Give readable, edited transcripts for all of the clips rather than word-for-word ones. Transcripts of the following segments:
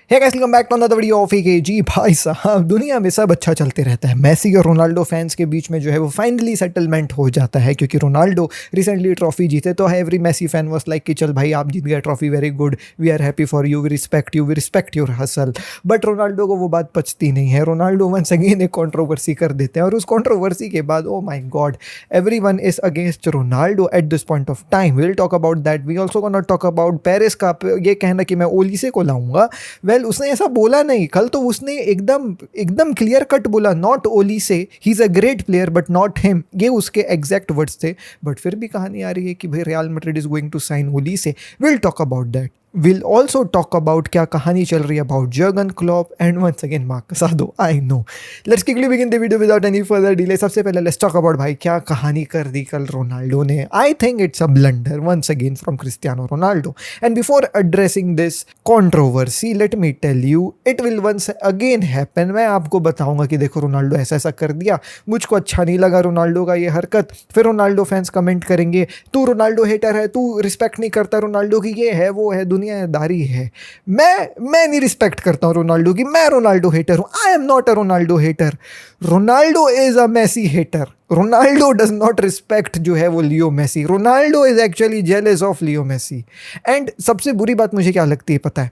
Hey guys, welcome back to another video of Ji Bhai Sahab, दुनिया में सब अच्छा चलते रहता है। मेसी और रोनाल्डो फैंस के बीच में जो है वो फाइनली सेटलमेंट हो जाता है क्योंकि रोनाल्डो रिसेंटली ट्रॉफी जीते तो every Messi fan was like कि चल भाई आप जीत गए trophy, very good, we are happy for you, we respect your hustle. But Ronaldo को वो बात पचती नहीं है। रोनाल्डो वंस अगेन एक कंट्रोवर्सी कर देते हैं और उस कंट्रोवर्सी के बाद oh my God, everyone is against Ronaldo at this point of time. We will talk about that. We also gonna talk about Paris का ये कहना कि मैं ओलिसे को लाऊंगा। वेल, उसने ऐसा बोला नहीं। कल तो उसने एकदम एकदम क्लियर कट बोला, नॉट ओली से, he is a great player but not him. ये उसके एग्जैक्ट वर्ड्स थे। बट फिर भी कहानी आ रही है कि भाई Real Madrid is going to sign Olise. Will talk about that. Will also talk about क्या कहानी चल रही है about Jurgen Klopp and once again Marcus आदो। I know, let's quickly begin the video without any further delay. सबसे पहले let's talk about भाई क्या कहानी कर दी कल रोनाल्डो ने। I think it's a blunder once again from Cristiano Ronaldo. And before addressing this controversy, let me tell you it will once again happen. मैं आपको बताऊंगा कि देखो रोनाल्डो ऐसा ऐसा कर दिया, मुझको अच्छा नहीं लगा रोनाल्डो का ये हरकत। फिर रोनाल्डो फैंस कमेंट करेंगे तू रोनाल्डो हेटर है, तू रिस्पेक्ट नहीं करता रोनाल्डो की, ये है वो है, दुनियादारी है। मैं नहीं रिस्पेक्ट करता हूँ रोनाल्डो की, मैं रोनाल्डो हेटर हूँ। I am not a Ronaldo hater, Ronaldo is a Messi hater. Ronaldo does not respect जो है वो Leo Messi. Ronaldo is actually jealous of Leo Messi. And सबसे बुरी बात मुझे क्या लगती है पता है?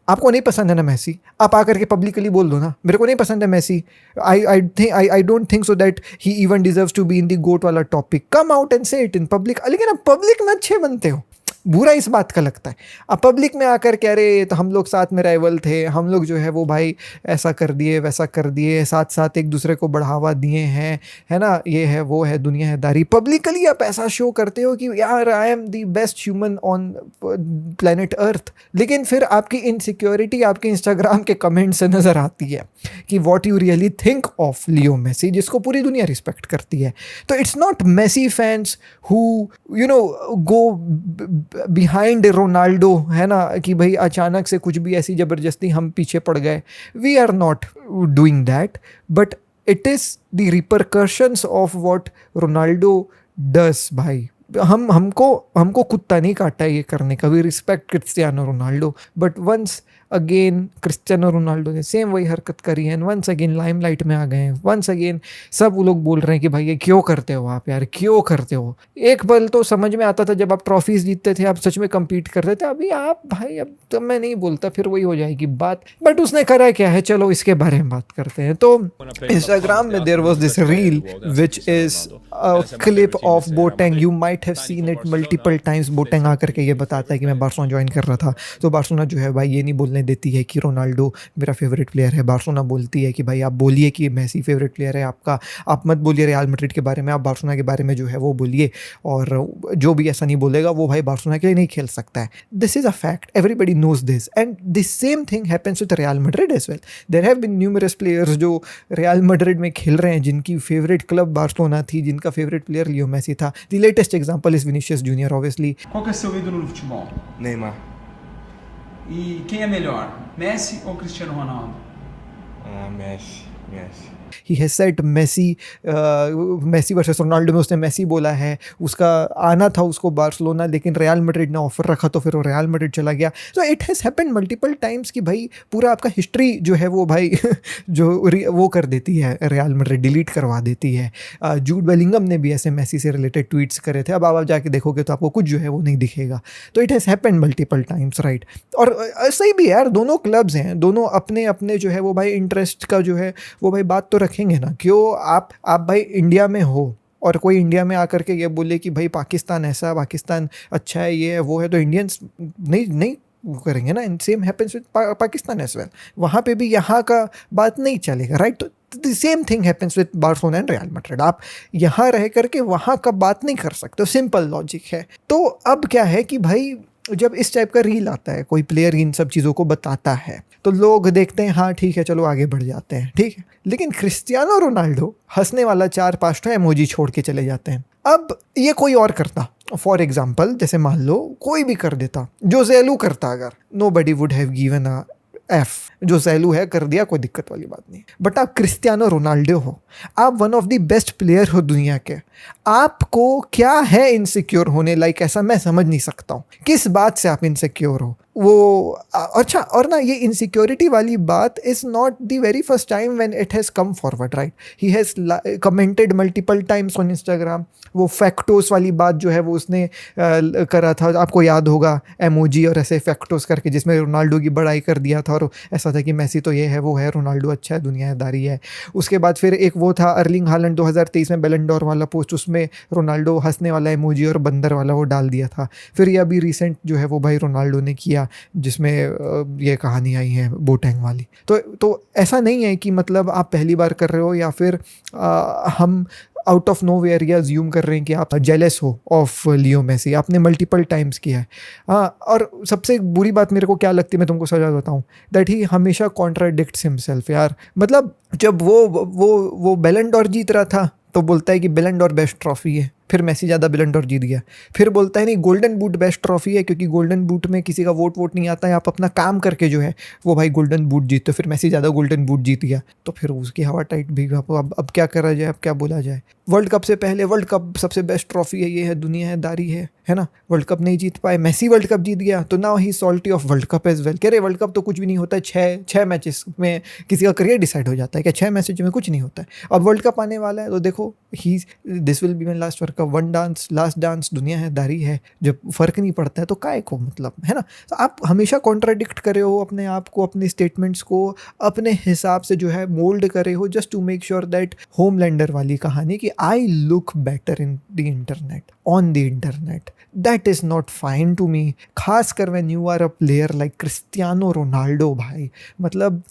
आपको नहीं पसंद है ना मेसी, आप आकर के पब्लिकली बोल दो ना मेरे को नहीं पसंद है Messi. I don't think so that he even deserves to be in the GOAT वाला topic. Come out and say it in public. लेकिन आप पब्लिक में अच्छे बनते हो, बुरा इस बात का लगता है। अब पब्लिक में आकर कह रहे तो हम लोग साथ में राइवल थे, हम लोग जो है वो भाई ऐसा कर दिए वैसा कर दिए, साथ साथ एक दूसरे को बढ़ावा दिए हैं, है ना, ये है वो है, दुनियादारी। पब्लिकली आप ऐसा शो करते हो कि यार I am the best human on planet अर्थ। लेकिन फिर आपकी इनसिक्योरिटी आपके इंस्टाग्राम के कमेंट से नज़र आती है कि what you really think of Leo Messi, जिसको पूरी दुनिया रिस्पेक्ट करती है। तो it's not Messi fans who you know go behind Ronaldo, है ना, कि भाई अचानक से कुछ भी ऐसी ज़बरदस्ती हम पीछे पड़ गए। We are not doing that, but it is the repercussions of what Ronaldo does. भाई हमको कुत्ता नहीं काटा ये करने का। We respect Cristiano Ronaldo, but once again Cristiano Ronaldo ने सेम वही हरकत करी है। वंस अगेन लाइमलाइट में आ गए हैं। वंस अगेन सब लोग बोल रहे हैं कि भाई ये क्यों करते हो आप यार, क्यों करते हो। एक पल तो समझ में आता था जब आप ट्रॉफीज जीतते थे, आप सच में compete करते थे। अभी आप भाई, अब तो मैं नहीं बोलता, फिर वही हो जाएगी बात। बट उसने करा क्या है, चलो इसके बारे में बात करते हैं। तो इंस्टाग्राम में there was this reel which is a clip of Boateng. You might have seen it multiple times. Boateng आकर के ये बताता है कि मैं बार्सिलोना ज्वाइन कर रहा था, तो बार्सिलोना जो है भाई ये नहीं बोलने देती है कि रोनाल्डो मेरा फेवरेट प्लेयर है। बार्सिलोना बोलती है कि भाई आप बोलिए कि मेसी फेवरेट प्लेयर है आपका, आप मत बोलिए रियल मैड्रिड के बारे में, आप बार्सिलोना के बारे में जो है वो बोलिए। और जो भी ऐसा नहीं बोलेगा वो भाई बार्सिलोना के लिए नहीं खेल सकता है। This is a fact, everybody knows this, and this same thing happens with Real Madrid as well. There have been numerous players जो रियल मैड्रिड में खेल रहे हैं जिनकी फेवरेट क्लब बार्सिलोना थी, जिनका फेवरेट प्लेयर लियो मेसी था। The latest example is Vinicius junior obviously. Qual que é seu ídolo no futebol? Neymar. E quem é melhor, Messi ou Cristiano Ronaldo? Messi. He has set Messi versus Ronaldo में उसने Messi बोला है। उसका आना था उसको Barcelona, लेकिन रियल मैड्रिड ने ऑफर रखा तो फिर वो रियल मैड्रिड चला गया। So it has happened multiple times कि भाई पूरा आपका हिस्ट्री जो है वो भाई जो वो कर देती है रियल मैड्रिड, डिलीट करवा देती है। जूड बेलिंगम ने भी ऐसे मेसी से रिलेटेड ट्वीट्स करे थे। अब आप जाके देखोगे तो आपको कुछ जो है वो नहीं दिखेगा। तो it has happened multiple times, right. और सही भी यार, दोनों क्लब्स हैं, दोनों अपने अपने जो है वो भाई इंटरेस्ट का जो है वो भाई बात तो रखेंगे ना। क्यों आप भाई इंडिया में हो और कोई इंडिया में आकर के ये बोले कि भाई पाकिस्तान ऐसा, पाकिस्तान अच्छा है, ये है वो है, तो इंडियंस नहीं वो करेंगे ना। Same happens with Pakistan as well. वहाँ पे भी यहाँ का बात नहीं चलेगा, राइट। तो the same thing happens with Barcelona and real Madrid. आप यहाँ रह करके वहाँ का बात नहीं कर सकते, सिंपल लॉजिक है। तो अब क्या है कि भाई जब इस टाइप का रील आता है, कोई प्लेयर इन सब चीज़ों को बताता है, तो लोग देखते हैं हाँ ठीक है चलो आगे बढ़ जाते हैं, ठीक है। लेकिन क्रिस्टियानो रोनाल्डो हंसने वाला 4-5 इमोजी छोड़ के चले जाते हैं। अब ये कोई और करता, फॉर एग्जाम्पल जैसे मान लो कोई भी कर देता, जोसेलू करता, अगर nobody would have given a F. जो सैलू है कर दिया, कोई दिक्कत वाली बात नहीं। बट आप क्रिस्टियानो रोनाल्डो हो, आप one of the best player हो दुनिया के, आपको क्या है इनसिक्योर होने लाइक? ऐसा मैं समझ नहीं सकता हूँ किस बात से आप इनसिक्योर हो। वो अच्छा, और ना ये इनसिक्योरिटी वाली बात is not the very first time when it has come forward, right? He has commented multiple times on Instagram. वो फैक्टोस वाली बात जो है वो उसने करा था, आपको याद होगा, एमोजी और ऐसे फैक्टोस करके, जिसमें रोनाल्डो की बड़ाई कर दिया था और ऐसा था कि मेसी तो ये है वो है, रोनाल्डो अच्छा है, दुनियादारी है। उसके बाद फिर एक वो था अर्लिंग हालैंड 2023 में बैलन डोर वाला पोस्ट, उसमें रोनाल्डो हंसने वाला एमोजी और बंदर वाला वो डाल दिया था। फिर ये अभी रिसेंट जो है वो भाई रोनाल्डो ने किया, जिसमें ये कहानी आई है बोटैंग वाली। तो ऐसा नहीं है कि मतलब आप पहली बार कर रहे हो या फिर हम आउट ऑफ नो वेयर या ज्यूम कर रहे हैं कि आप जेलस हो ऑफ लियो मेसी। आपने मल्टीपल टाइम्स किया है। हाँ, और सबसे बुरी बात मेरे को क्या लगती है, मैं तुमको सजा बताऊँ, दैट ही हमेशा कॉन्ट्राडिक्ट्स हिमसेल्फ यार। मतलब जब वो बैलन डोर जीत रहा था तो बोलता है कि बैलन डोर बेस्ट ट्रॉफी है, फिर मेसी ज़्यादा बैलन डोर जीत गया। फिर बोलता है नहीं, गोल्डन बूट बेस्ट ट्रॉफी है, क्योंकि गोल्डन बूट में किसी का वोट नहीं आता है, आप अपना काम करके जो है वो भाई गोल्डन बूट जीतते हो। फिर मेसी ज़्यादा गोल्डन बूट जीत गया, तो फिर उसकी हवा टाइट भी। अब क्या करा जाए, अब क्या बोला जाए? वर्ल्ड कप से पहले वर्ल्ड कप सबसे बेस्ट ट्रॉफी है, ये है, दुनियादारी है ना। वर्ल्ड कप नहीं जीत पाए, मेसी वर्ल्ड कप जीत गया, तो now he salty of world cup as well. कह रहे वर्ल्ड कप तो कुछ भी नहीं होता है, छः मैचेस में किसी का करियर डिसाइड हो जाता है, क्या 6 मैचेज में कुछ नहीं होता है। अब वर्ल्ड कप आने वाला है तो देखो, he this will be my last World Cup, one dance last dance, दुनियादारी है। जब फर्क नहीं पड़ता है तो काय को मतलब, है ना। तो आप हमेशा कॉन्ट्राडिक्ट करे हो अपने आप को, अपने स्टेटमेंट्स को अपने हिसाब से जो है मोल्ड करे हो, just to make sure that Homelander वाली कहानी कि I look better in the internet, on the internet, that is not fine to me. खासकर when you are a player like Cristiano Ronaldo भाई। मतलब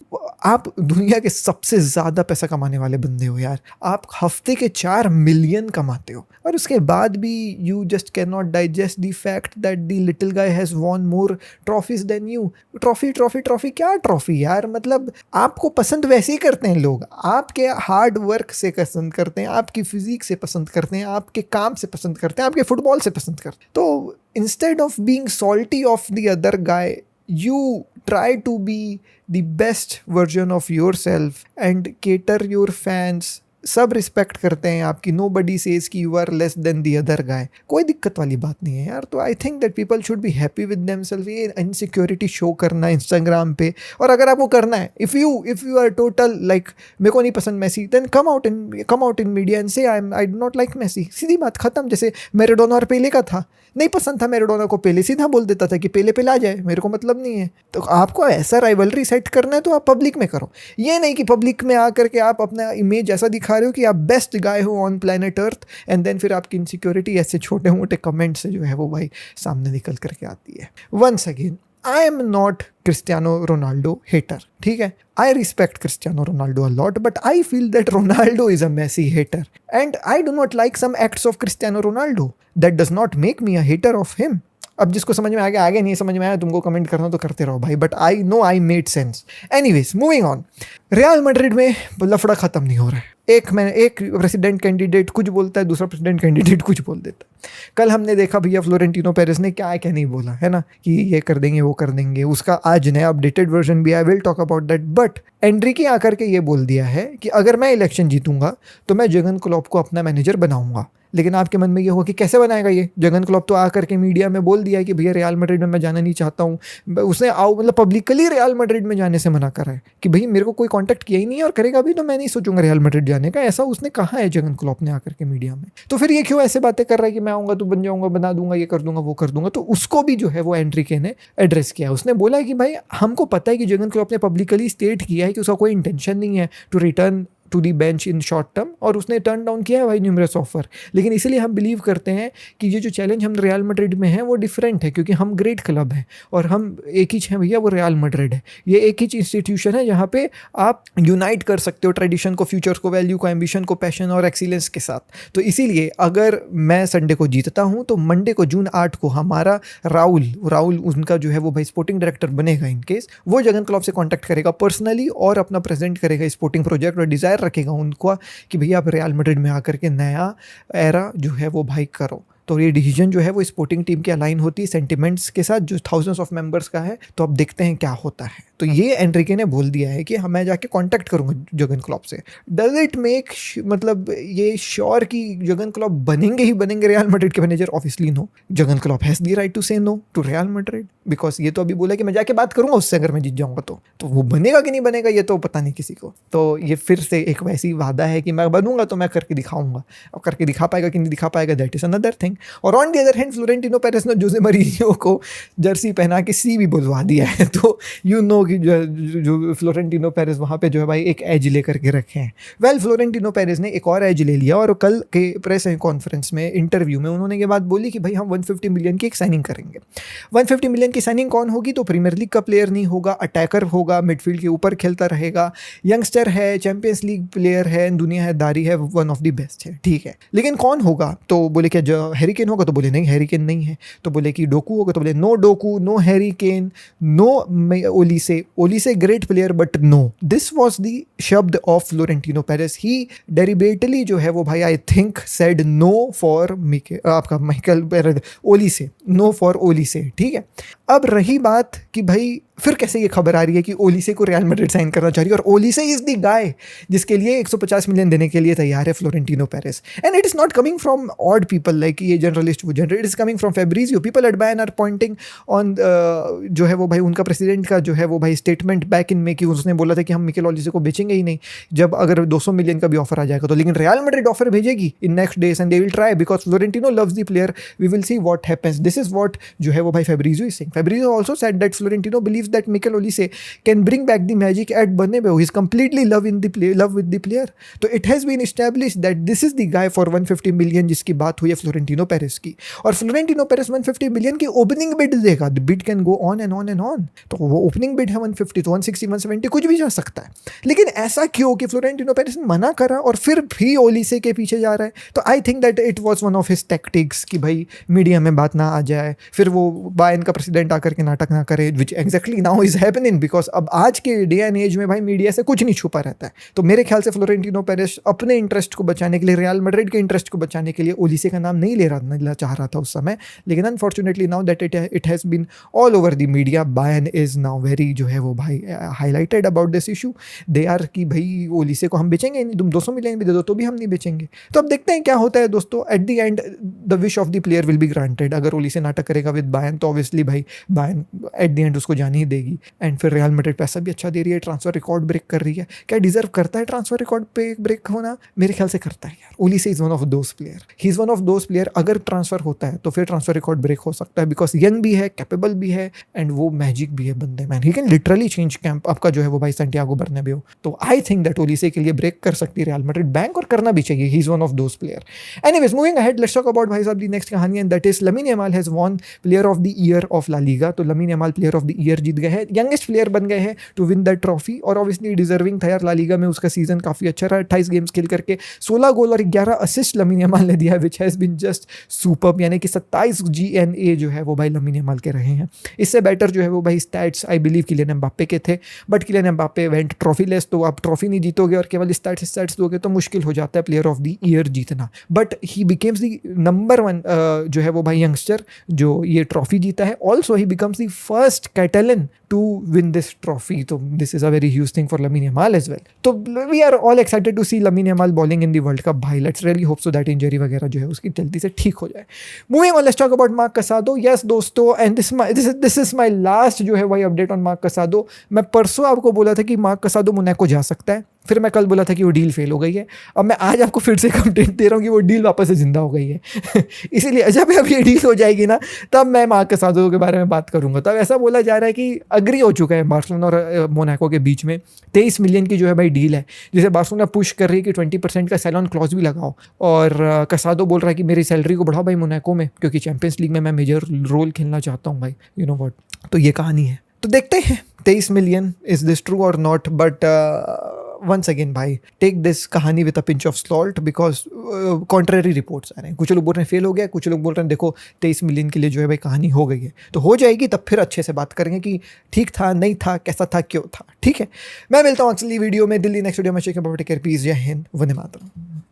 आप दुनिया के सबसे ज़्यादा पैसा कमाने वाले बंदे हो यार। आप हफ्ते के 4 मिलियन कमाते हो, और उसके बाद भी you just can not digest the fact that the little guy has won more trophies than you. Trophy क्या ट्रॉफी यार? मतलब आपको पसंद वैसे ही करते हैं लोग, आपके हार्ड वर्क से पसंद करते हैं, आपकी फिजिक से पसंद करते हैं, आपके काम से पसंद करते हैं, आपके फुटबॉल से पसंद करते हैं। तो instead of being salty of the other guy, you try to be the best version of yourself and cater your fans। सब रिस्पेक्ट करते हैं आपकी, नो बडी सेज कि you are less than the other guy. कोई दिक्कत वाली बात नहीं है यार। तो I think that people should be happy with themselves. ये इनसिक्योरिटी शो करना इंस्टाग्राम पे, और अगर आपको करना है, if you are total like मेरे को नहीं पसंद Messi, then come out in media and say I do not like Messi. सीधी बात खत्म। जैसे मैराडोना और पेले का था, नहीं पसंद था मैराडोना को, पेले सीधा बोल देता था कि पेले पे ला जाए, मेरे को मतलब नहीं है। तो आपको ऐसा राइवलरी सेट करना है तो आप पब्लिक में करो। ये नहीं कि पब्लिक में आकर के आप अपना इमेज ऐसा दिखा रहे हो कि आप बेस्ट गाय हो on planet Earth, and then फिर आपकी इनसिक्योरिटी ऐसे छोटे मोटे कमेंट से जो है वो भाई सामने निकल करके आती है। Once again, I am not Cristiano Ronaldo hater, ठीक है। I respect Cristiano Ronaldo a lot, but I feel that Ronaldo is a Messi hater, and I do not like some acts of Cristiano Ronaldo. That does not make me a hater of him. अब जिसको समझ में आ गया, आगे नहीं समझ में आया, तुमको कमेंट करना तो करते रहो भाई, but I know I made sense. Anyways, moving on. Real Madrid में लफड़ा खत्म नहीं हो रहा है। एक प्रेसिडेंट कैंडिडेट कुछ बोलता है, दूसरा प्रेसिडेंट कैंडिडेट कुछ बोल देता है। कल हमने देखा भैया फ्लोरेंटिनो पेरेस ने क्या नहीं बोला, है ना, कि ये कर देंगे वो कर देंगे। उसका आज नया अपडेटेड वर्जन भी है, will talk about that. But Enrique आकर के ये बोल दिया है कि अगर मैं इलेक्शन जीतूंगा तो मैं जर्गन क्लॉप को अपना मैनेजर बनाऊंगा। लेकिन आपके मन में ये होगा कि कैसे बनाएगा ये? जर्गन क्लॉप तो आकर के मीडिया में बोल दिया है कि भैया रियल मैड्रिड में मैं जाना नहीं चाहता हूँ। उसने मतलब पब्लिकली रियल मैड्रिड में जाने से मना करा है कि भाई मेरे को कोई कांटेक्ट किया ही नहीं है, और करेगा भी तो मैं नहीं सोचूंगा रियल मैड्रिड जाने का। ऐसा उसने कहा है जर्गन क्लॉप ने आकर के मीडिया में। तो फिर ये क्यों ऐसे बातें कर रहा है कि मैं आऊँगा तो बन जाऊँगा, बना दूंगा, ये कर दूंगा, वो कर दूंगा? तो उसको भी जो है वो एनरिके ने एड्रेस किया। उसने बोला है कि भाई हमको पता है कि जर्गन क्लॉप ने पब्लिकली स्टेट किया है कि उसका कोई इंटेंशन नहीं है to return to the bench in short term, और उसने टर्न डाउन किया है भाई न्यूमरस ऑफर। लेकिन इसीलिए हम बिलीव करते हैं कि ये जो चैलेंज हम रियल मैड्रिड में है वो डिफरेंट है, क्योंकि हम ग्रेट क्लब हैं और हम एक ही हैं भैया, वो रियल मैड्रिड है। ये एक ही इंस्टीट्यूशन है जहाँ पे आप यूनाइट कर सकते हो ट्रेडिशन को, फ्यूचर को, वैल्यू को, एम्बिशन को, पैशन और एक्सीलेंस के साथ। तो इसीलिए अगर मैं संडे को जीतता हूँ तो मंडे को जून 8 को हमारा राहुल उनका जो है वो भाई स्पोर्टिंग डायरेक्टर बनेगा। इन केस वो जर्गन क्लॉप से कॉन्टैक्ट करेगा पर्सनली और अपना प्रेजेंट करेगा स्पोर्टिंग प्रोजेक्ट, और डिज़ायर रखेगा उनको कि भैया आप रियल मैड्रिड में आकर के नया एरा जो है वो भाई करो। तो ये डिसीजन जो है वो स्पोर्टिंग टीम की अलाइन होती है सेंटिमेंट्स के साथ जो थाउजेंड्स ऑफ मेंबर्स का है। तो अब देखते हैं क्या होता है। तो ये एनरिके ने बोल दिया है कि हम मैं जाके कांटेक्ट करूंगा जर्गन क्लॉप से। डज इट मेक मतलब ये श्योर कि जर्गन क्लॉप बनेंगे ही बनेंगे रियल मैड्रिड के manager? Obviously no. Jurgen Klopp has the right to say no to Real Madrid, because ये तो अभी बोला कि मैं जाके बात करूंगा उससे अगर मैं जीत जाऊंगा तो वो बनेगा कि नहीं बनेगा ये तो पता नहीं किसी को। तो ये फिर से एक वैसी वादा है कि मैं बनूंगा तो मैं करके दिखाऊंगा, और करके दिखा पाएगा कि नहीं दिखा पाएगा दैट इज अनदर थिंग। और on the other hand Florentino Perez ने जोसे मरीनियो को जर्सी पहना के सी भी बुलवा दिया है, तो यू नो कि जो फ्लोरेंटिनो पेरेस वहाँ पे जो है भाई एक एज लेकर के रखे हैं। वेल फ्लोरेंटिनो पेरेस ने एक और एज ले लिया, और कल के प्रेस कॉन्फ्रेंस में इंटरव्यू में उन्होंने ये बात बोली कि भाई हम 150 मिलियन की एक साइनिंग करेंगे। 150 मिलियन की साइनिंग कौन होगी? तो प्रीमियर लीग का प्लेयर नहीं होगा, अटैकर होगा, मिडफील्ड के ऊपर खेलता रहेगा, यंगस्टर है, चैंपियंस लीग प्लेयर है, दुनिया है दारी है, वन ऑफ द बेस्ट है, ठीक है। लेकिन कौन होगा? तो बोले क्या जो हैरी केन होगा? तो बोले नहीं हैरी केन नहीं है। तो बोले कि डोकू होगा? तो बोले no Doku, no Harry Kane, no Olise. Olise great player but no. This was the शब्द of Florentino Perez. He deliberately जो है वो भाई I think said no for आपका Michael Olise, no for Olise, ठीक है। अब रही बात कि भाई फिर कैसे ये खबर आ रही है कि ओलीसे को रियल मैड्रिड साइन करना चाह रही है, और ओलीसे इज द गाय जिसके लिए 150 मिलियन देने के लिए तैयार है Florentino Perez. And it is not coming from odd people like ये जर्नलिस्ट वो general, it is coming from Fabrizio. People at Bayern are pointing on जो है वो भाई उनका प्रेसिडेंट का जो है वो भाई स्टेटमेंट बैक इन में कि उसने बोला था कि हम मिकेल ओलीसे को बेचेंगे ही नहीं जब अगर 200 मिलियन का भी ऑफर आ जाएगा तो। लेकिन रियल मैड्रिड ऑफर भेजेगी in next days and they will try because Florentino loves the player. We will see what happens. This is what जो है वो भाई Fabrizio is saying. Fabrizio also said that Florentino believes that Michael Olise can bring back the magic at Bernabeu. He's completely love with the player. तो it has been established that this is the guy for 150 million जिसकी बात हुई है Florentino Perez की। और Florentino Perez 150 million की opening bid देगा। The bid can go on and on and on. तो वो ओपनिंग बिड है 150, तो 160, 170 कुछ भी जा सकता है। लेकिन ऐसा क्यों कि फ्लोरेंटिनो पेरेस ने मना करा और फिर भी ओलीसे के पीछे जा रहा है? तो I think that it was one of his tactics कि भाई मीडिया में बात ना आ जाए, फिर वो बायर्न का प्रेसिडेंट आकर के नाटक ना करे, which exactly now is happening because अब आज के डे एंड एज में भाई मीडिया से कुछ नहीं छुपा रहता है। तो मेरे ख्याल से फ्लोरेंटिनो पेरेस अपने इंटरेस्ट को बचाने के लिए, रियल मैड्रिड के इंटरेस्ट को बचाने के लिए ओलीसे का नाम नहीं लेना चाह रहा था उस समय। लेकिन unfortunately now that it has been all over the media, Bayern is now very जो है वो भाई highlighted about this issue. They are कि भाई ओलीसे को हम बेचेंगे नहीं, तुम 200 मिलियन भी दे दो तो भी हम नहीं बेचेंगे। तो अब देखते हैं क्या होता है दोस्तों। At the end the wish of the player will be granted. अगर ओलीसे नाटक करेगा विद बायर्न तो ऑब्वियसली भाई बायर्न एट द एंड उसको जाने ही देगी। एंड फिर रियल मैड्रिड पैसा भी अच्छा दे रही है, ट्रांसफर रिकॉर्ड ब्रेक कर रही है। क्या डिजर्व करता है ट्रांसफर रिकॉर्ड पे ब्रेक होना? मेरे ख्याल से करता है यार। Olise is one of those player, he is one of those player. अगर ट्रांसफर होता है तो फिर ट्रांसफर रिकॉर्ड ब्रेक हो सकता है बिकॉज यंग भी है, कैपेबल भी है एंड वो मैजिक भी है बंदे। Man he can literally change camp आपका जो है वो भाई सैंटियागो बर्नाब्यू। तो आई थिंक दैट ओलीसे के लिए ब्रेक कर सकती है रियल मैड्रिड बैंक, और करना भी चाहिए। He is one of those player. Anyways moving ahead, let's talk about भाई साहब दी नेक्स्ट कहानी and that is Lamine Yamal has won player of the year of La Liga. तो Lamine Yamal player of the year जीत गए हैं, youngest player बन गए हैं टू विन दैट ट्रॉफी। और ऑब्वियसली डिजर्विंग था यार, ला लीगा में उसका सीजन काफी अच्छा रहा। 28 गेम्स खेल करके 16 गोल और 11 असिस्ट लमीन यमाल ने दिया, which has been just superb. यानी कि 27 GNA जो है वो भाई लमीन यमाल के रहे हैं। इससे बेटर जो है वो भाई stats I believe Kylian Mbappe के थे, but Kylian Mbappe went trophyless. तो आप ट्रॉफी नहीं जीतोगे और केवल स्टैट्स दोगे तो मुश्किल हो जाता है प्लेयर ऑफ द ईयर जीतना। But he becomes the number 1 जो है वो भाई यंगस्टर जो ये ट्रॉफी जीता है। Also he becomes the first Catalan to win this trophy. तो this is a very huge thing for Lamine Yamal as well. तो we are all excited to see Lamine Yamal balling in the World Cup भाई। Let's really hope so that injury वगैरह जो है उसकी जल्दी से ठीक हो जाए। Moving on, let's talk about Marc Casado. Yes दोस्तों, and this is my last जो है भाई अपडेट ऑन मार्क कसाडो। मैं परसों आपको बोला था कि मार्क कसाडो मोनाको जा सकता है, फिर मैं कल बोला था कि वो डील फेल हो गई है। अब मैं आज आपको फिर से एक अपडेट दे रहा हूँ कि वो डील वापस से जिंदा हो गई है। इसीलिए जब अब ये डील हो जाएगी ना तब मैं मार्क कसाडो के बारे में बात करूंगा। तब ऐसा बोला जा रहा है कि अग्री हो चुका है बार्सिलोना और मोनाको के बीच में 23 मिलियन की जो है भाई डील है, जिसे बार्सिलोना पुश कर रही है कि 20% का सेल ऑन क्लॉज भी लगाओ। और कसाडो बोल रहा है कि मेरी सैलरी को बढ़ाओ भाई मोनाको में, क्योंकि चैंपियंस लीग में मैं मेजर रोल खेलना चाहता हूँ भाई, यू नो व्हाट। तो ये कहानी है। तो देखते हैं 23 मिलियन, इज दिस ट्रू और नॉट। बट once again भाई टेक दिस कहानी with a pinch of salt because contrary reports आ रहे हैं। कुछ लोग बोल रहे हैं फेल हो गया, कुछ लोग बोल रहे हैं देखो 23 मिलियन के लिए जो है भाई कहानी हो गई है। तो हो जाएगी तब फिर अच्छे से बात करेंगे कि ठीक था, नहीं था, कैसा था, क्यों था। ठीक है, मैं मिलता हूँ अगली वीडियो में। दिल्ली नेक्स्ट वीडियो में। टेक केयर, पीस, जय हिंद, वंदे मातरम।